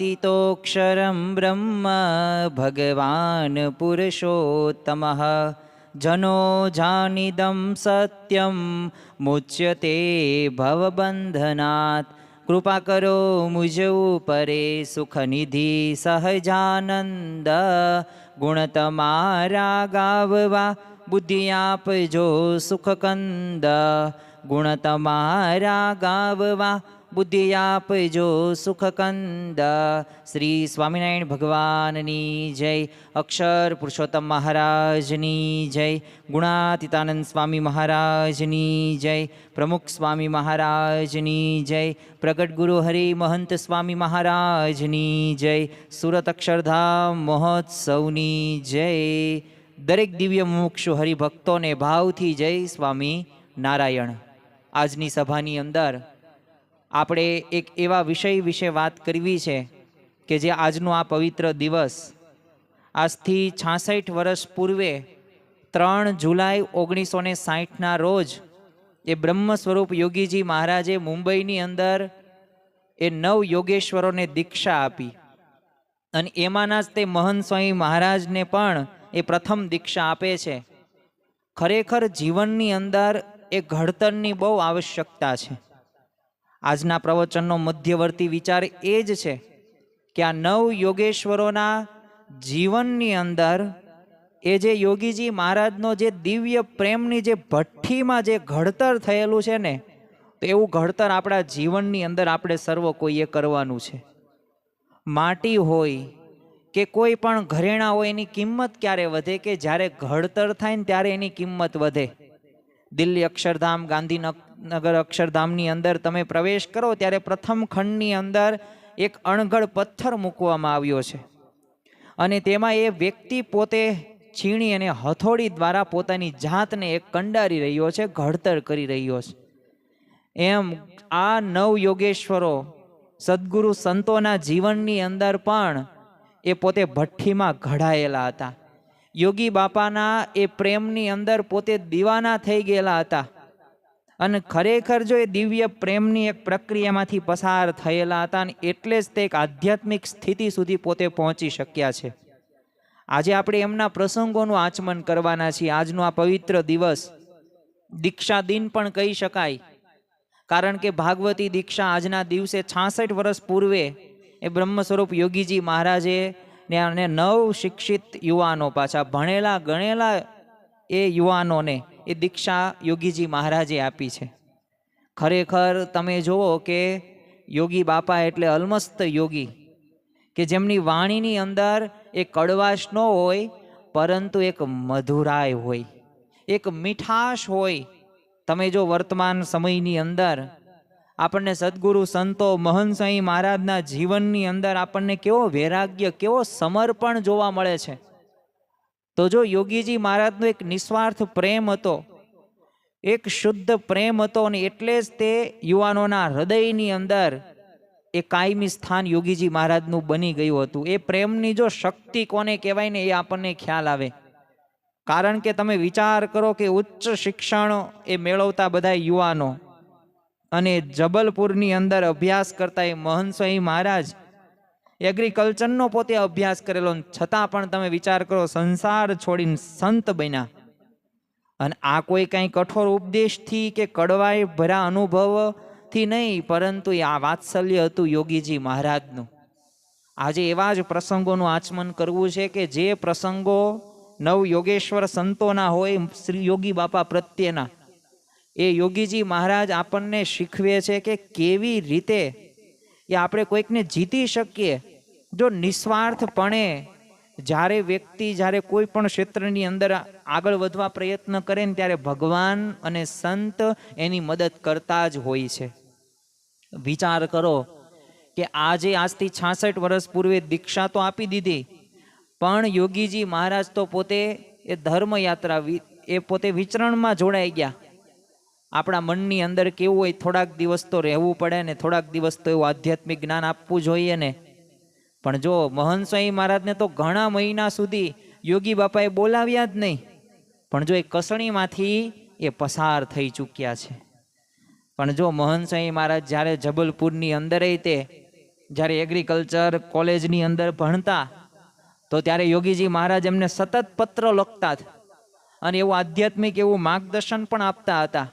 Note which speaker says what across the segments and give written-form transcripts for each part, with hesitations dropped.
Speaker 1: व्योमातीतोऽक्षरं ब्रह्म भगवान् पुरुषोत्तमः जनो जानिदं सत्यं मुच्यते भवबन्धनात्। कृपा करो मुझ ऊपरे सुखनिधि सहजानंद। गुण तमारा गाववा बुद्धि आपजो सुखकंद। गुण तमारा गाववा बुद्धि आपजो સુખકંદ। શ્રી સ્વામિનારાયણ ભગવાનની જય, અક્ષર પુરુષોત્તમ મહારાજની જય, ગુણાતીતાનંદ સ્વામી મહારાજની જય, પ્રમુખ સ્વામી મહારાજની જય, પ્રગટ ગુરુ હરિ મહંત સ્વામી મહારાજની જય, સુરત અક્ષરધામ મહોત્સવની જય। દરેક દિવ્ય મુમુક્ષુ હરિભક્તોને ભાવથી જય સ્વામી નારાયણ। આજની સભાની અંદર આપણે એક એવા વિષય વિશે વાત કરવી છે કે જે આજનો આ પવિત્ર દિવસ આજથી 66 વર્ષ પૂર્વે 3 જુલાઈ 1960ના રોજ એ બ્રહ્મ સ્વરૂપ યોગીજી મહારાજે મુંબઈની અંદર એ 9 યોગેશ્વરોને દીક્ષા આપી અને એમાંના જ તે મહંત સ્વામી મહારાજને પણ એ પ્રથમ દીક્ષા આપે છે। ખરેખર જીવનની અંદર એ ઘડતરની બહુ આવશ્યકતા છે। આજના પ્રવચનનો મધ્યવર્તી વિચાર એ જ છે કે આ 9 યોગેશ્વરોના જીવનની અંદર એ જે યોગીજી મહારાજનો જે દિવ્ય પ્રેમની જે ભઠ્ઠીમાં જે ઘડતર થયેલું છે ને, તો એવું ઘડતર આપણા જીવનની અંદર આપણે સર્વ કોઈએ કરવાનું છે। માટી હોય કે કોઈ પણ ઘરેણા હોય એની કિંમત ક્યારે વધે કે જ્યારે ઘડતર થાય ને ત્યારે એની કિંમત વધે। દિલ્હી અક્ષરધામ, ગાંધીનગર અક્ષરધામની અંદર તમે પ્રવેશ કરો ત્યારે પ્રથમ ખંડની અંદર એક અણઘડ પથ્થર મૂકવામાં આવ્યો છે અને તેમાં એ વ્યક્તિ પોતે છીણી અને હથોડી દ્વારા પોતાની જાતને એક કંડારી રહ્યો છે, ઘડતર કરી રહ્યો છે। એમ આ 9 યોગેશ્વરો સદગુરુ સંતોના જીવનની અંદર પણ એ પોતે ભઠ્ઠીમાં ઘડાયેલા હતા। યોગી બાપાના એ પ્રેમની અંદર પોતે દીવાના થઈ ગયેલા હતા અને ખરેખર જો એ દિવ્ય પ્રેમની એક પ્રક્રિયામાંથી પસાર થયેલા હતા અને એટલે જ તે એક આધ્યાત્મિક સ્થિતિ સુધી પોતે પહોંચી શક્યા છે। આજે આપણે એમના પ્રસંગોનું આચમન કરવાના છીએ। આજનો આ પવિત્ર દિવસ દીક્ષા દિન પણ કહી શકાય, કારણ કે ભાગવતી દીક્ષા આજના દિવસે 66 વર્ષ પૂર્વે એ બ્રહ્મ સ્વરૂપ યોગીજી મહારાજે અને 9 શિક્ષિત યુવાનો, પાછા ભણેલા ગણેલા એ યુવાનોને એ દીક્ષા યોગીજી મહારાજે આપી છે। ખરેખર તમે જુઓ કે યોગી બાપા એટલે અલમસ્ત યોગી કે જેમની વાણીની અંદર એ કડવાશ ન હોય પરંતુ એક મધુરાય હોય, એક મીઠાશ હોય। તમે જો વર્તમાન સમયની અંદર આપણને સદગુરુ સંતો મહંત સ્વામી મહારાજના જીવનની અંદર આપણને કેવો વૈરાગ્ય, કેવો સમર્પણ જોવા મળે છે। તો જો યોગીજી મહારાજનો એક નિસ્વાર્થ પ્રેમ હતો, એક શુદ્ધ પ્રેમ હતો અને એટલે જ તે યુવાનોના હૃદયની અંદર એ કાયમી સ્થાન યોગીજી મહારાજનું બની ગયું હતું। એ પ્રેમની જો શક્તિ કોને કહેવાય ને એ આપણને ખ્યાલ આવે। કારણ કે તમે વિચાર કરો કે ઉચ્ચ શિક્ષણ એ મેળવતા બધા યુવાનો અને જબલપુરની અંદર અભ્યાસ કરતા એ મહંત સ્વામી મહારાજ એગ્રીકલ્ચરનો પોતે અભ્યાસ કરેલો, છતાં પણ તમે વિચાર કરો સંસાર છોડીને સંત બન્યા। અને આ કોઈ કાંઈ કઠોર ઉપદેશથી કે કડવાઈ ભરા અનુભવથી નહીં, પરંતુ આ વાત્સલ્ય હતું યોગીજી મહારાજનું। આજે એવા જ પ્રસંગોનું આચમન કરવું છે કે જે પ્રસંગો 9 યોગેશ્વર સંતોના હોય શ્રી યોગી બાપા પ્રત્યેના। એ યોગીજી મહારાજ આપણને શીખવે છે કે કેવી રીતે એ આપણે કોઈકને જીતી શકીએ જો નિસ્વાર્થપણે જ્યારે કોઈ પણ ક્ષેત્રની અંદર આગળ વધવા પ્રયત્ન કરે ને ત્યારે ભગવાન અને સંત એની મદદ કરતા જ હોય છે। વિચાર કરો કે આજથી 66 વર્ષ પૂર્વે દીક્ષા તો આપી દીધી, પણ યોગીજી મહારાજ તો પોતે એ ધર્મયાત્રા એ પોતે વિચરણમાં જોડાઈ ગયા। આપણા મનની અંદર કેવું હોય, થોડાક દિવસ તો રહેવું પડે ને, થોડાક દિવસ તો એવું આધ્યાત્મિક જ્ઞાન આપવું જોઈએ ને। પણ જો મહંત સ્વામી મહારાજને તો ઘણા મહિના સુધી યોગી બાપાએ બોલાવ્યા જ નહીં, પણ જો એ કસણીમાંથી એ પસાર થઈ ચૂક્યા છે। પણ જો મહંત સ્વામી મહારાજ જ્યારે જબલપુરની અંદર તે જ્યારે એગ્રીકલ્ચર કોલેજની અંદર ભણતા તો ત્યારે યોગીજી મહારાજ એમને સતત પત્ર લખતા અને એવું આધ્યાત્મિક એવું માર્ગદર્શન પણ આપતા હતા.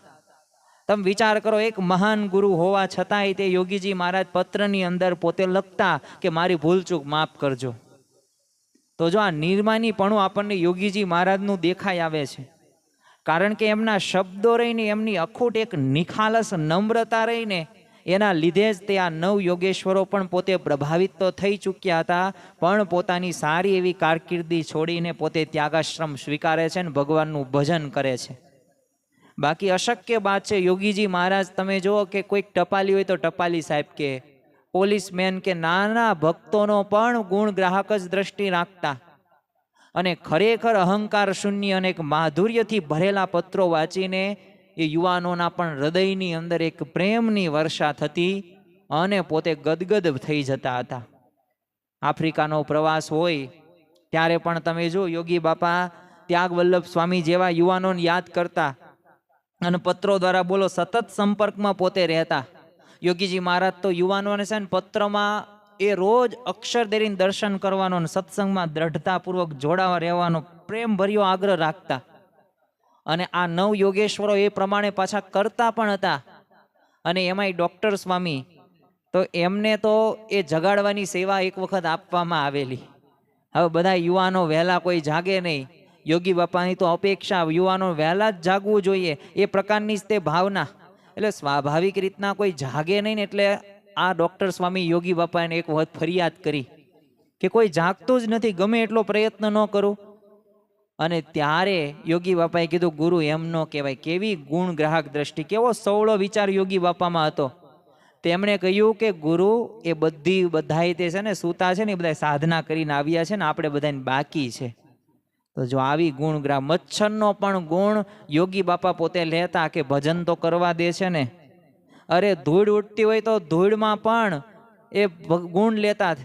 Speaker 1: તમે વિચાર કરો, એક મહાન ગુરુ હોવા છતાંય તે યોગીજી મહારાજ પત્રની અંદર પોતે લખતા કે મારી ભૂલચૂક માફ કરજો. તો જો આ નિર્માનીપણું આપણને યોગીજી મહારાજનું દેખાઈ આવે છે, કારણ કે એમના શબ્દો રહીને, એમની અખૂટ એક નિખાલસ નમ્રતા રહીને, એના લીધે જ તે આ નવ યોગેશ્વરો પણ પોતે પ્રભાવિત તો થઈ ચૂક્યા હતા, પણ પોતાની સારી એવી કારકિર્દી છોડીને પોતે ત્યાગાશ્રમ સ્વીકારે છે ને ભગવાનનું ભજન કરે છે. બાકી અશક્ય વાત છે. યોગીજી મહારાજ તમે જુઓ કે કોઈક ટપાલી હોય તો ટપાલી સાહેબ કે, પોલીસમેન કે, નાના ભક્તોનો પણ ગુણ ગ્રાહક જ દ્રષ્ટિ રાખતા અને ખરેખર અહંકાર શૂન્ય અને એક માધુર્યથી ભરેલા પત્રો વાંચીને એ યુવાનોના પણ હૃદયની અંદર એક પ્રેમની વર્ષા થતી અને પોતે ગદગદ થઈ જતા હતા. આફ્રિકાનો પ્રવાસ હોય ત્યારે પણ તમે જો યોગી બાપા ત્યાગ વલ્લભ સ્વામી જેવા યુવાનોને યાદ કરતા અને પત્રો દ્વારા બોલો સતત સંપર્કમાં પોતે રહેતા. યોગીજી મહારાજ તો યુવાનોને છે ને પત્રમાં એ રોજ અક્ષરદેરીને દર્શન કરવાનો અને સત્સંગમાં દ્રઢતાપૂર્વક જોડાવા રહેવાનો પ્રેમભર્યો આગ્રહ રાખતા. અને આ નવ યોગેશ્વરો એ પ્રમાણે પાછા કરતા પણ હતા. અને એમાંય ડૉક્ટર સ્વામી તો એમને તો એ જગાડવાની સેવા એક વખત આપવામાં આવેલી. હવે બધા યુવાનો વહેલા કોઈ જાગે નહીં, યોગી બાપાની તો અપેક્ષા યુવાનો વહેલા જ જાગવું જોઈએ, એ પ્રકારની જ તે ભાવના. એટલે સ્વાભાવિક રીતના કોઈ જાગે નહીં ને એટલે આ ડૉક્ટર સ્વામી યોગી બાપાને એક વખત ફરિયાદ કરી કે કોઈ જાગતું જ નથી, ગમે એટલો પ્રયત્ન ન કરું. અને ત્યારે યોગી બાપાએ કીધું ગુરુ એમ ન કહેવાય. કેવી ગુણ ગ્રાહક દ્રષ્ટિ, કેવો સવળો વિચાર યોગી બાપામાં હતો. તેમણે કહ્યું કે ગુરુ એ બધાય તે છે ને સૂતા છે ને એ બધા સાધના કરીને આવ્યા છે ને આપણે બધાને બાકી છે. તો જો આવી ગુણ ગ્રાહ મચ્છરનો પણ ગુણ યોગી બાપા પોતે લેતા કે ભજન તો કરવા દે છે ને. અરે ધૂળ ઉડતી હોય તો ધૂળમાં પણ એ ગુણ લેતા.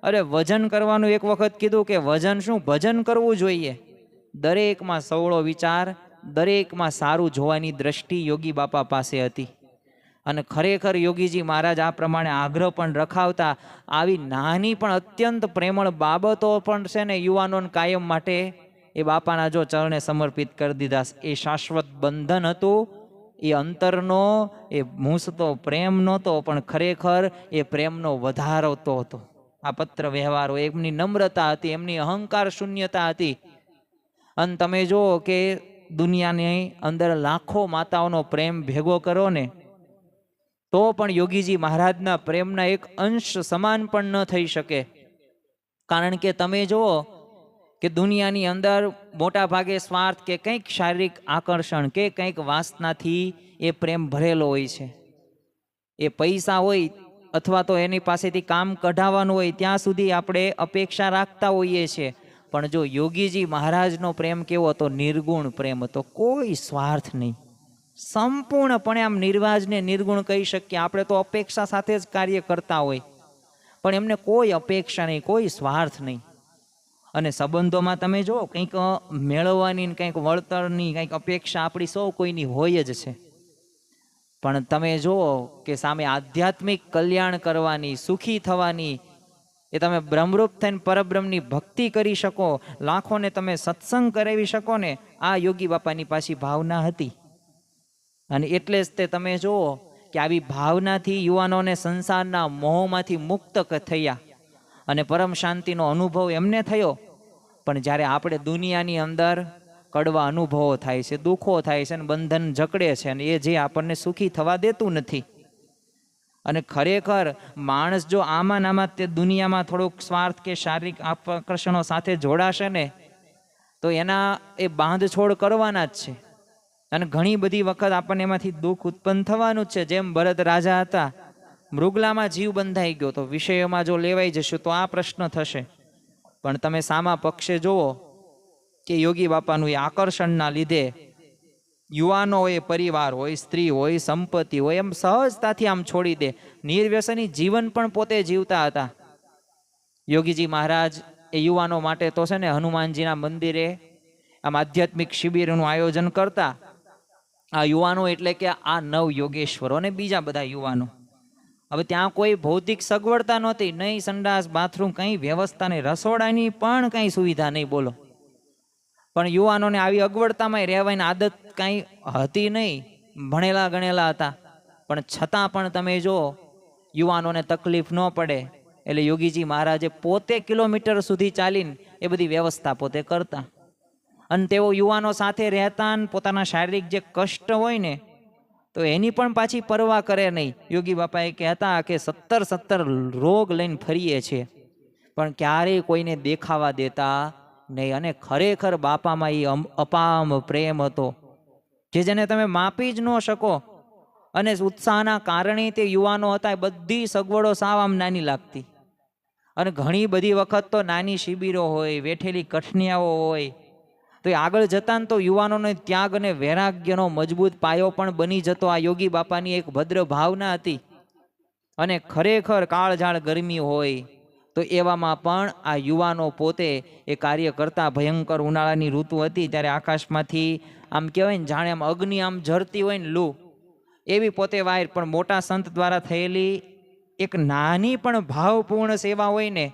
Speaker 1: અરે વજન કરવાનું એક વખત કીધું કે વજન શું, ભજન કરવું જોઈએ. દરેકમાં સવળો વિચાર, દરેકમાં સારું જોવાની દ્રષ્ટિ યોગી બાપા પાસે હતી. અને ખરેખર યોગીજી મહારાજ આ પ્રમાણે આગ્રહ પણ રખાવતા. આવી નાની પણ અત્યંત પ્રેમળ બાબતો પણ છે ને યુવાનોને કાયમ માટે એ બાપાના જો ચરણે સમર્પિત કરી દીધા. એ શાશ્વત બંધન હતું. એ અંતરનો એ મૂસતો પ્રેમ નહોતો, પણ ખરેખર એ પ્રેમનો વધારો તો હતો. આ પત્ર વ્યવહારો, એમની નમ્રતા હતી, એમની અહંકાર શૂન્યતા હતી. અને તમે જુઓ કે દુનિયાની અંદર લાખો માતાઓનો પ્રેમ ભેગો કરો ને તો પણ યોગીજી મહારાજના પ્રેમના એક અંશ સમાન પણ ન થઈ શકે. કારણ કે તમે જુઓ કે દુનિયાની અંદર મોટા ભાગે સ્વાર્થ કે કંઈક શારીરિક આકર્ષણ કે કંઈક વાસનાથી એ પ્રેમ ભરેલો હોય છે. એ પૈસા હોય અથવા તો એની પાસેથી કામ કઢાવવાનું હોય ત્યાં સુધી આપણે અપેક્ષા રાખતા હોઈએ છીએ. પણ જો યોગીજી મહારાજનો પ્રેમ કેવો હતો, નિર્ગુણ પ્રેમ હતો, કોઈ સ્વાર્થ નહીં. સંપૂર્ણપણે આમ નિર્વાજને નિર્ગુણ કહી શકીએ. આપણે તો અપેક્ષા સાથે જ કાર્ય કરતા હોય, પણ એમને કોઈ અપેક્ષા નહીં, કોઈ સ્વાર્થ નહીં. અને સંબંધોમાં તમે જો કંઈક મેળવવાની, કંઈક વળતરની કંઈક અપેક્ષા આપણી સૌ કોઈની હોય જ છે. પણ તમે જુઓ કે સામે આધ્યાત્મિક કલ્યાણ કરવાની, સુખી થવાની, એ તમે બ્રહ્મરૂપ થઈને પરબ્રહ્મની ભક્તિ કરી શકો, લાખોને તમે સત્સંગ કરાવી શકો ને, આ યોગી બાપાની પાછી ભાવના હતી. અને એટલે જ તે તમે જુઓ કે આવી ભાવનાથી યુવાનોને સંસારના મોહમાંથી મુક્ત થયા અને પરમ શાંતિનો અનુભવ એમને થયો. પણ જ્યારે આપણે દુનિયાની અંદર કડવા અનુભવો થાય છે, દુઃખો થાય છે, અને બંધન જકડે છે, અને એ જે આપણને સુખી થવા દેતું નથી. અને ખરેખર માણસ જો આમાં તે દુનિયામાં થોડુંક સ્વાર્થ કે શારીરિક આકર્ષણો સાથે જોડાશે ને તો એના એ બાંધછોડ કરવાના જ છે. અને ઘણી બધી વખત આપણને એમાંથી દુઃખ ઉત્પન્ન થવાનું જ છે. જેમ ભરત રાજા હતા, મૃગલામાં જીવ બંધાઈ ગયો, તો વિષયોમાં જો લેવાઈ જશું તો આ પ્રશ્ન થશે. પણ તમે સામા પક્ષે જુઓ કે યોગી બાપાનું એ આકર્ષણના લીધે યુવાનો હોય, પરિવાર હોય, સ્ત્રી હોય, સંપત્તિ હોય, એમ સહજતાથી આમ છોડી દે. નિર્વ્યસની જીવન પણ પોતે જીવતા હતા. યોગીજી મહારાજ એ યુવાનો માટે તો છે ને હનુમાનજીના મંદિરે આમ આધ્યાત્મિક શિબિરનું આયોજન કરતા. આ યુવાનો એટલે કે આ નવ યોગેશ્વરો અને બીજા બધા યુવાનો. હવે ત્યાં કોઈ ભૌતિક સગવડતા નહોતી, નહીં સંડાસ બાથરૂમ કંઈ વ્યવસ્થા નહીં, રસોડાની પણ કંઈ સુવિધા નહીં બોલો. પણ યુવાનોને આવી અગવડતામાં રહેવાની આદત કાંઈ હતી નહીં, ભણેલા ગણેલા હતા, પણ છતાં પણ તમે જો યુવાનોને તકલીફ ન પડે એટલે યોગીજી મહારાજે પોતે કિલોમીટર સુધી ચાલીને એ બધી વ્યવસ્થા પોતે કરતા. અને તેઓ યુવાનો સાથે રહેતા અને પોતાના શારીરિક જે કષ્ટ હોય ને તો એની પણ પાછી પરવા કરે નહીં. યોગી બાપાએ કહેતા કે 17 રોગ લઈને ફરીએ છીએ પણ ક્યારેય કોઈને દેખાવા દેતા નહીં. અને ખરેખર બાપામાં એ અપામ પ્રેમ હતો કે જેને તમે માપી જ ન શકો. અને ઉત્સાહના કારણે તે યુવાનો હતા, બધી સગવડો સાવ આમ નાની લાગતી. અને ઘણી બધી વખત તો નાની શિબિરો હોય, વેઠેલી કઠનિયાઓ હોય, તો એ આગળ જતા ને તો યુવાનોને ત્યાગ અને વૈરાગ્યનો મજબૂત પાયો પણ બની જતો. આ યોગી બાપાની એક ભદ્ર ભાવના હતી. અને ખરેખર કાળઝાળ ગરમી હોય તો એવામાં પણ આ યુવાનો પોતે એ કાર્ય કરતા. ભયંકર ઉનાળાની ઋતુ હતી ત્યારે આકાશમાંથી આમ કહેવાય ને જાણે આમ અગ્નિ આમ ઝરતી હોય ને લૂ, એવી પોતે વાયર. પણ મોટા સંત દ્વારા થયેલી એક નાની પણ ભાવપૂર્ણ સેવા હોય ને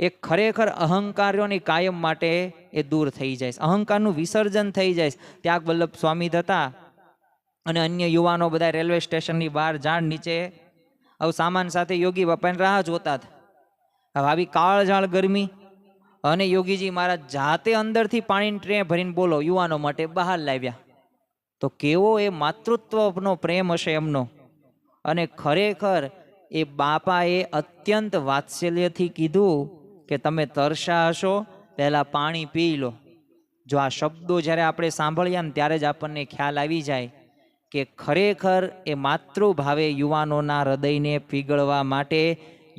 Speaker 1: એ ખરેખર અહંકારોની કાયમ માટે એ દૂર થઈ જાય, અહંકારનું વિસર્જન થઈ જાય. ત્યાગ વલ્લભ સ્વામી હતા અને અન્ય યુવાનો બધા રેલવે સ્ટેશનની બહાર ઝાડ નીચે હવે સામાન સાથે યોગી બાપાની રાહ જોતા હતા. હવે આવી કાળઝાળ ગરમી અને યોગીજી મહારાજ જાતે અંદરથી પાણીની ટ્રે ભરીને બોલો યુવાનો માટે બહાર લાવ્યા. તો કેવો એ માતૃત્વનો પ્રેમ હશે એમનો. અને ખરેખર એ બાપાએ અત્યંત વાત્સલ્યથી કીધું કે તમે તરસા હશો પહેલાં પાણી પી લો. જો આ શબ્દો જ્યારે આપણે સાંભળ્યા ને ત્યારે જ આપણને ખ્યાલ આવી જાય કે ખરેખર એ માતૃભાવે યુવાનોના હૃદયને પીગળવા માટે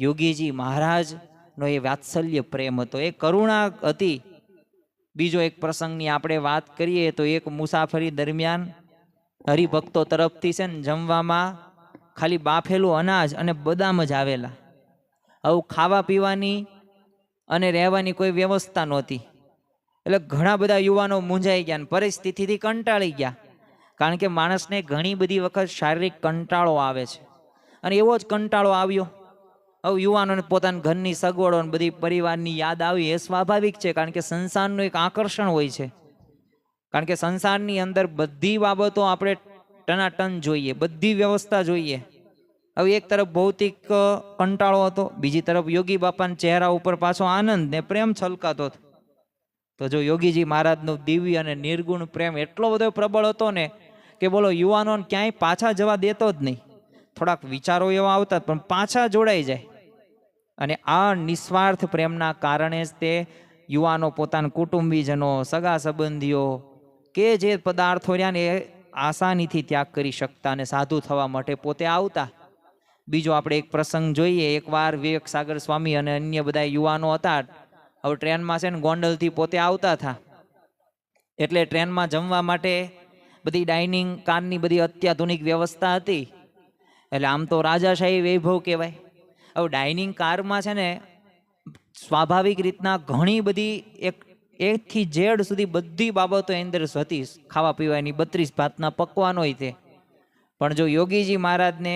Speaker 1: યોગીજી મહારાજનો એ વાત્સલ્ય પ્રેમ હતો, એ કરુણા હતી. બીજો એક પ્રસંગની આપણે વાત કરીએ તો એક મુસાફરી દરમિયાન હરિભક્તો તરફથી છે ને જમવામાં ખાલી બાફેલું અનાજ અને બદામ જ આવેલા. આવું ખાવા પીવાની અને રહેવાની કોઈ વ્યવસ્થા નહોતી. એટલે ઘણા બધા યુવાનો મૂંઝાઈ ગયા, પરિસ્થિતિથી કંટાળી ગયા. કારણ કે માણસને ઘણી બધી વખત શારીરિક કંટાળો આવે છે. અને એવો જ કંટાળો આવ્યો. હવે યુવાનોને પોતાના ઘરની સગવડો અને બધી પરિવારની યાદ આવી, એ સ્વાભાવિક છે. કારણ કે સંસારનું એક આકર્ષણ હોય છે. કારણ કે સંસારની અંદર બધી બાબતો આપણે ટનાટન જોઈએ, બધી વ્યવસ્થા જોઈએ. હવે એક તરફ ભૌતિક કંટાળો હતો, બીજી તરફ યોગી બાપાના ચહેરા ઉપર પાછો આનંદ ને પ્રેમ છલકાતો હતો. તો જો યોગીજી મહારાજનો દિવ્ય અને નિર્ગુણ પ્રેમ એટલો બધો પ્રબળ હતો ને કે બોલો યુવાનોને ક્યાંય પાછા જવા દેતો જ નહીં. થોડાક વિચારો એવા આવતા પણ પાછા જોડાઈ જાય. અને આ નિસ્વાર્થ પ્રેમના કારણે જ તે યુવાનો પોતાના કુટુંબીજનો, સગા સંબંધીઓ કે જે પદાર્થો રહ્યા ને એ આસાનીથી ત્યાગ કરી શકતા અને સાધુ થવા માટે પોતે આવતા. બીજો આપણે એક પ્રસંગ જોઈએ. એકવાર વિવેક સાગર સ્વામી અને અન્ય બધા યુવાનો હતા. હવે ટ્રેનમાં છે ને ગોંડલથી પોતે આવતા હતા. એટલે ટ્રેનમાં જમવા માટે બધી ડાઇનિંગ કારની બધી અત્યાધુનિક વ્યવસ્થા હતી. એટલે આમ તો રાજાશાહી વૈભવ કહેવાય. હવે ડાઇનિંગ કારમાં છે ને સ્વાભાવિક રીતના ઘણી બધી એકથી ઝેડ સુધી બધી બાબતો એની અંદર હતી. ખાવા પીવાની 32 ભાતના પકવાન હોય તે. પણ જો યોગીજી મહારાજને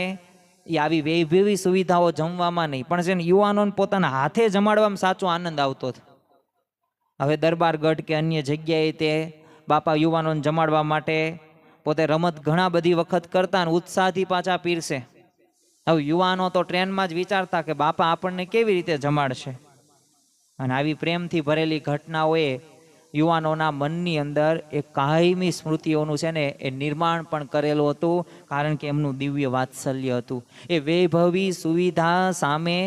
Speaker 1: એ આવી વૈભવી સુવિધાઓ જમવામાં નહીં, પણ છે ને યુવાનોને પોતાના હાથે જમાડવામાં સાચો આનંદ આવતો હતો. હવે દરબારગઢ કે અન્ય જગ્યાએ તે બાપા યુવાનોને જમાડવા માટે પોતે રમત ઘણા બધી વખત કરતા અને ઉત્સાહથી પાછા પીરસે. હવે યુવાનો તો ટ્રેનમાં જ વિચારતા કે બાપા આપણને કેવી રીતે જમાડશે. અને આવી પ્રેમથી ભરેલી ઘટનાઓએ યુવાનોના મનની અંદર એક કાયમી સ્મૃતિઓનું છે ને એ નિર્માણ પણ કરેલું હતું. કારણ કે એમનું દિવ્ય વાત્સલ્ય હતું. એ વૈભવી સુવિધા સામે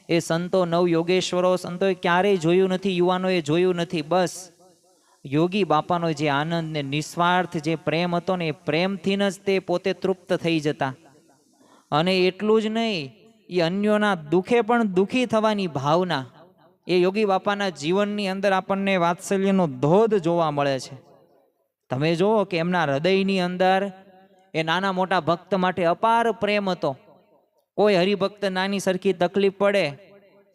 Speaker 1: એ સંતો, નવ યોગેશ્વરો સંતોએ ક્યારેય જોયું નથી, યુવાનોએ જોયું નથી. બસ યોગી બાપાનો જે આનંદ ને નિસ્વાર્થ જે પ્રેમ હતો ને એ પ્રેમથી જ તે પોતે તૃપ્ત થઈ જતા. અને એટલું જ નહીં, એ અન્યોના દુઃખે પણ દુઃખી થવાની ભાવના એ યોગી બાપાના જીવનની અંદર આપણને વાત્સલ્યનો ધોધ જોવા મળે છે. તમે જુઓ કે એમના હૃદયની અંદર એ નાના મોટા ભક્ત માટે અપાર પ્રેમ હતો. કોઈ હરિભક્ત નાની સરખી તકલીફ પડે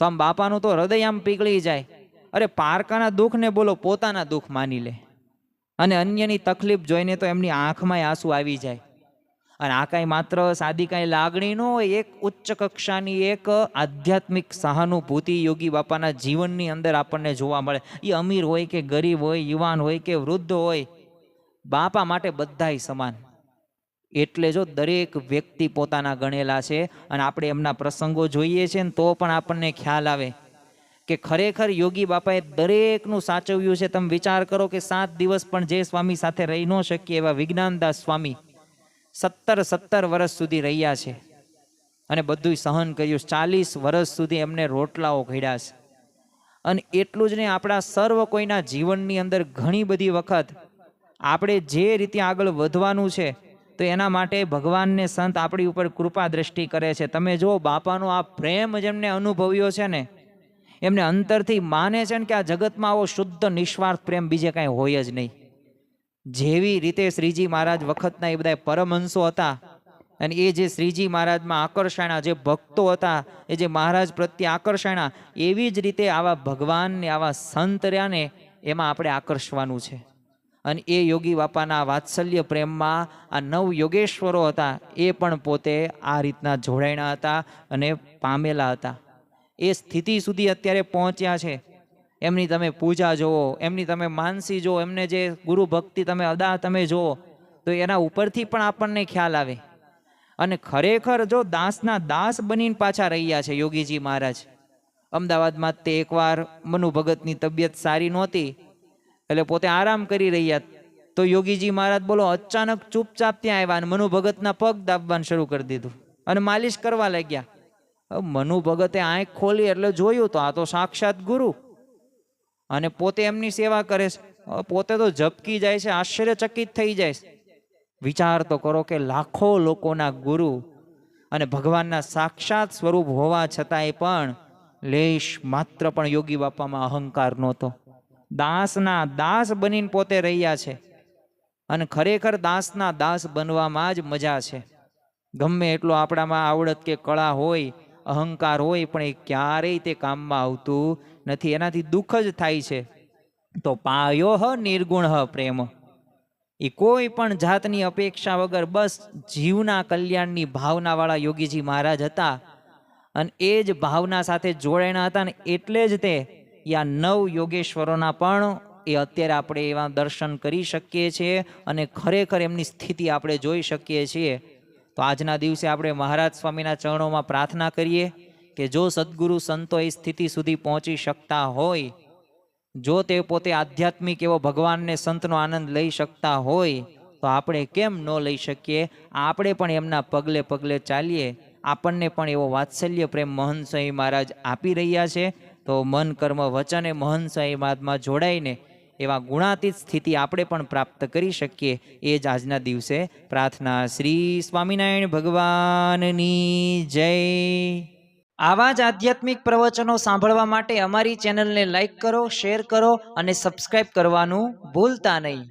Speaker 1: તો આમ બાપાનું તો હૃદય આમ પીગળી જાય. અરે પારકાના દુઃખને બોલો પોતાના દુઃખ માની લે. અને અન્યની તકલીફ જોઈને તો એમની આંખમાં આંસુ આવી જાય. અને આ કાંઈ માત્ર સાદી કાંઈ લાગણી ન હોય, એક ઉચ્ચ કક્ષાની એક આધ્યાત્મિક સહાનુભૂતિ યોગી બાપાના જીવનની અંદર આપણને જોવા મળે. એ અમીર હોય કે ગરીબ હોય, યુવાન હોય કે વૃદ્ધ હોય, બાપા માટે બધાય સમાન. એટલે જો દરેક વ્યક્તિ પોતાના ગણેલા છે. અને આપણે એમના પ્રસંગો જોઈએ છે ને તો પણ આપણને ખ્યાલ આવે કે ખરેખર યોગી બાપાએ દરેકનું સાચવ્યું છે. તમે વિચાર કરો કે 7 દિવસ પણ જે સ્વામી સાથે રહી ન શકીએ એવા વિજ્ઞાનદાસ સ્વામી 17 વર્ષ સુધી રહ્યા છે અને બધું સહન કર્યું. 40 વર્ષ સુધી એમને રોટલાઓ ઘડ્યા છે. અને એટલું જ નહીં, આપણા સર્વ કોઈના જીવનની અંદર ઘણી બધી વખત આપણે જે રીતે આગળ વધવાનું છે તો એના માટે ભગવાનને સંત આપણી ઉપર કૃપા દ્રષ્ટિ કરે છે. તમે જો બાપાનો આ પ્રેમ જેમને અનુભવ્યો છે ને, એમને અંતરથી માને છે ને કે આ જગતમાં આવો શુદ્ધ નિસ્વાર્થ પ્રેમ બીજે કાંઈ હોય જ નહીં. જેવી રીતે શ્રીજી મહારાજ વખતના એ બધા પરમહંસો હતા અને એ જે શ્રીજી મહારાજમાં આકર્ષાણા જે ભક્તો હતા, એ જે મહારાજ પ્રત્યે આકર્ષાણા, એવી જ રીતે આવા ભગવાનને આવા સંત રહ્યા ને એમાં આપણે આકર્ષવાનું છે. અને એ યોગી બાપાના વાત્સલ્ય પ્રેમમાં આ 9 યોગેશ્વરો હતા, એ પણ પોતે આ રીતના જોડાયેલા હતા અને પામેલા હતા. એ સ્થિતિ સુધી અત્યારે પહોંચ્યા છે. એમની તમે પૂજા જુઓ, એમની તમે માનસી જુઓ, એમને જે ગુરુ ભક્તિ તમે અદા તમે જુઓ તો એના ઉપરથી પણ આપણને ખ્યાલ આવે. અને ખરેખર જો દાસના દાસ બનીને પાછા રહ્યા છે યોગીજી મહારાજ. અમદાવાદમાં તે એકવાર મનુ ભગતની તબિયત સારી નહોતી એટલે પોતે આરામ કરી રહ્યા, તો યોગીજી મહારાજ બોલો અચાનક ચૂપચાપ ત્યાં આવ્યા અને મનુ ભગતના પગ દાબવાનું શરૂ કરી દીધું અને માલિશ કરવા લાગ્યા. મનુ ભગતે આંખ ખોલી એટલે જોયું તો આ તો સાક્ષાત ગુરુ અને પોતે એમની સેવા કરે છે. પોતે તો ઝબકી જાય છે, આશ્ચર્યચકિત થઈ જાય છે. વિચાર તો કરો કે લાખો લોકોના ગુરુ અને ભગવાનના સાક્ષાત સ્વરૂપ હોવા છતાંય પણ લેશ માત્ર પણ યોગી બાપામાં અહંકાર નહોતો. દાસના દાસ બનીને પોતે રહ્યા છે. અને ખરેખર દાસના દાસ બનવામાં જ મજા છે. ગમે એટલો આપણામાં આવડત કે કળા હોય, અહંકાર હોય, પણ એ ક્યારેય તે કામમાં આવતું નથી. એનાથી દુઃખ જ થાય છે. તો પાયો નિર્ગુણ પ્રેમ, એ કોઈ પણ જાતની અપેક્ષા વગર બસ જીવના કલ્યાણની ભાવનાવાળા યોગીજી મહારાજ હતા. અને એ જ ભાવના સાથે જોડાયેલા હતા ને એટલે જ તે આ 9 યોગેશ્વરોના પણ એ અત્યારે આપણે એવા દર્શન કરી શકીએ છીએ અને ખરેખર એમની સ્થિતિ આપણે જોઈ શકીએ છીએ. તો આજના દિવસે આપણે મહારાજ સ્વામીના ચરણોમાં પ્રાર્થના કરીએ કે જો સદગુરુ સંતો એ સ્થિતિ સુધી પહોંચી શકતા હોય, જો તે પોતે આધ્યાત્મિક એવો ભગવાનને સંતનો આનંદ લઈ શકતા હોય તો આપણે કેમ ન લઈ શકીએ? આપણે પણ એમના પગલે પગલે ચાલીએ. આપણને પણ એવો વાત્સલ્ય પ્રેમ મહંત સ્વામી મહારાજ આપી રહ્યા છે. તો મન કર્મ વચને મહંત સ્વામી મહારાજમાં જોડાઈને એવા ગુણાતીત સ્થિતિ આપણે પણ પ્રાપ્ત કરી શકીએ. એ જ આજના દિવસે પ્રાર્થના. શ્રી સ્વામિનારાયણ ભગવાનની જય. આવા જ આધ્યાત્મિક પ્રવચનો સાંભળવા માટે અમારી ચેનલને લાઈક કરો, શેર કરો અને સબસ્ક્રાઈબ કરવાનું ભૂલતા નહીં.